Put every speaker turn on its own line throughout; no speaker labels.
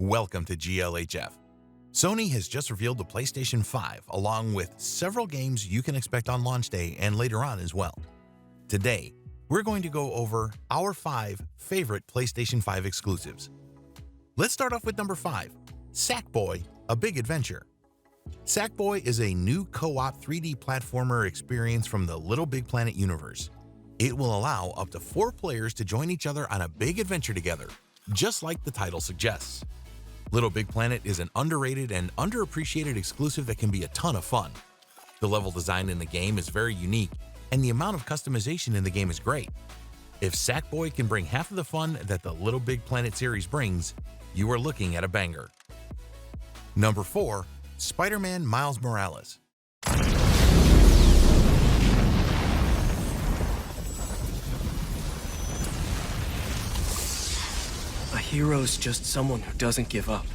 Welcome to GLHF. Sony has just revealed the PlayStation 5 along with several games you can expect on launch day and later on as well. Today, we're going to go over our 5 favorite PlayStation 5 exclusives. Let's start off with number 5, Sackboy: A Big Adventure. Sackboy is a new co-op 3D platformer experience from the Little Big Planet universe. It will allow up to 4 players to join each other on a big adventure together, just like the title suggests. Little Big Planet is an underrated and underappreciated exclusive that can be a ton of fun. The level design in the game is very unique, and the amount of customization in the game is great. If Sackboy can bring half of the fun that the Little Big Planet series brings, you are looking at a banger. Number 4, Spider-Man Miles Morales.
A hero's just someone who doesn't give up.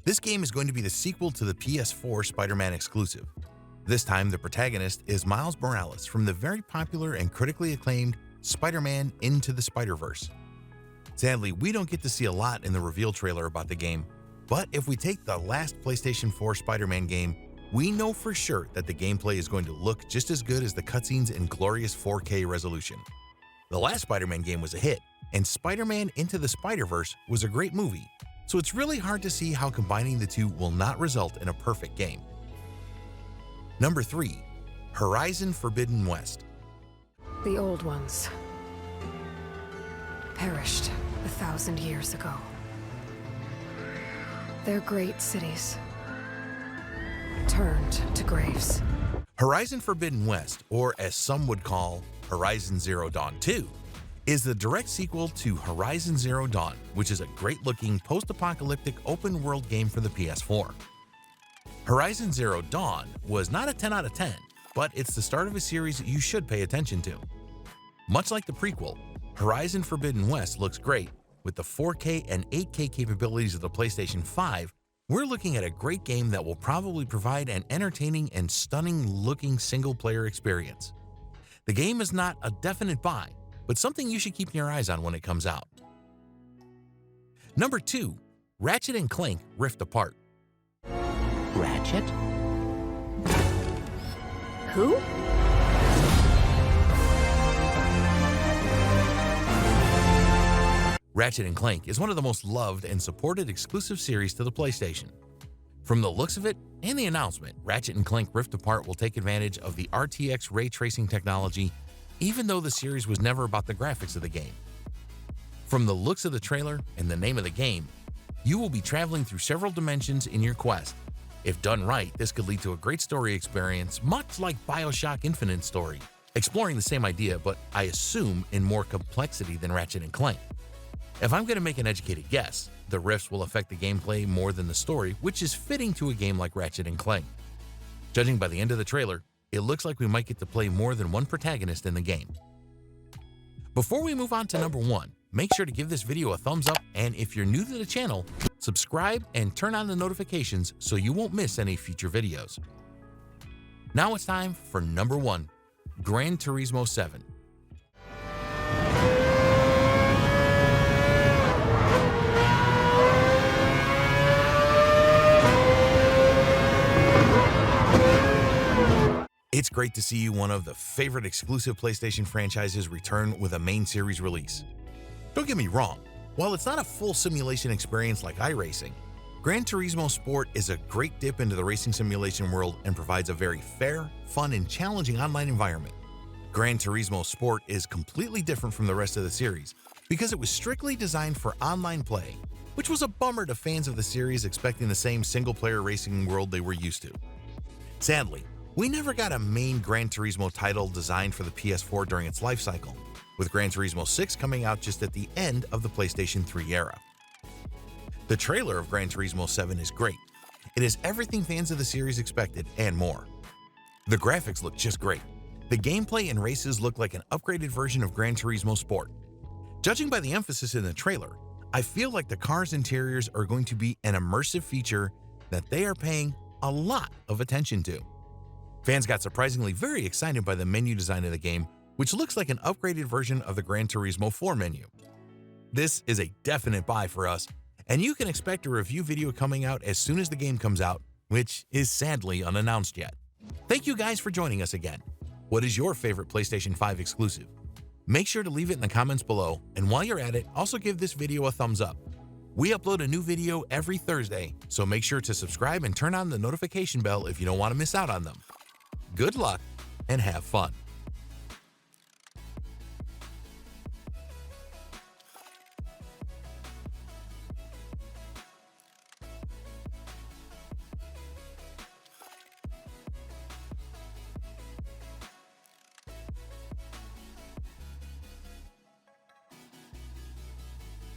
This game is going to be the sequel to the PS4 Spider-Man exclusive. This time, the protagonist is Miles Morales from the very popular and critically acclaimed Spider-Man Into the Spider-Verse. Sadly, we don't get to see a lot in the reveal trailer about the game, but if we take the last PlayStation 4 Spider-Man game, we know for sure that the gameplay is going to look just as good as the cutscenes in glorious 4K resolution. The last Spider-Man game was a hit, and Spider-Man Into the Spider-Verse was a great movie, so it's really hard to see how combining the two will not result in a perfect game. Number 3, Horizon Forbidden West.
The old ones perished 1,000 years ago. Their great cities turned to graves.
Horizon Forbidden West, or as some would call Horizon Zero Dawn 2, is the direct sequel to Horizon Zero Dawn, which is a great-looking post-apocalyptic open-world game for the PS4. Horizon Zero Dawn was not a 10 out of 10, but it's the start of a series you should pay attention to. Much like the prequel, Horizon Forbidden West looks great. With the 4K and 8K capabilities of the PlayStation 5, we're looking at a great game that will probably provide an entertaining and stunning-looking single-player experience. The game is not a definite buy, but something you should keep your eyes on when it comes out. Number 2, Ratchet and Clank Rift Apart.
Ratchet?
Who?
Ratchet and Clank is one of the most loved and supported exclusive series to the PlayStation. From the looks of it and the announcement, Ratchet and Clank Rift Apart will take advantage of the RTX ray tracing technology, even though the series was never about the graphics of the game. From the looks of the trailer and the name of the game, you will be traveling through several dimensions in your quest. If done right, this could lead to a great story experience, much like BioShock Infinite's story, exploring the same idea but I assume in more complexity than Ratchet and Clank. If I'm going to make an educated guess, the rifts will affect the gameplay more than the story, which is fitting to a game like Ratchet and Clank. Judging by the end of the trailer, it looks like we might get to play more than one protagonist in the game. Before we move on to number 1, make sure to give this video a thumbs up, and if you're new to the channel, subscribe and turn on the notifications so you won't miss any future videos. Now it's time for number 1, Gran Turismo 7. It's great to see one of the favorite exclusive PlayStation franchises return with a main series release. Don't get me wrong, while it's not a full simulation experience like iRacing, Gran Turismo Sport is a great dip into the racing simulation world and provides a very fair, fun, and challenging online environment. Gran Turismo Sport is completely different from the rest of the series because it was strictly designed for online play, which was a bummer to fans of the series expecting the same single-player racing world they were used to. Sadly, we never got a main Gran Turismo title designed for the PS4 during its life cycle, with Gran Turismo 6 coming out just at the end of the PlayStation 3 era. The trailer of Gran Turismo 7 is great. It is everything fans of the series expected and more. The graphics look just great. The gameplay and races look like an upgraded version of Gran Turismo Sport. Judging by the emphasis in the trailer, I feel like the car's interiors are going to be an immersive feature that they are paying a lot of attention to. Fans got surprisingly very excited by the menu design of the game, which looks like an upgraded version of the Gran Turismo 4 menu. This is a definite buy for us, and you can expect a review video coming out as soon as the game comes out, which is sadly unannounced yet. Thank you guys for joining us again. What is your favorite PlayStation 5 exclusive? Make sure to leave it in the comments below, and while you're at it, also give this video a thumbs up. We upload a new video every Thursday, so make sure to subscribe and turn on the notification bell if you don't want to miss out on them. Good luck and have fun.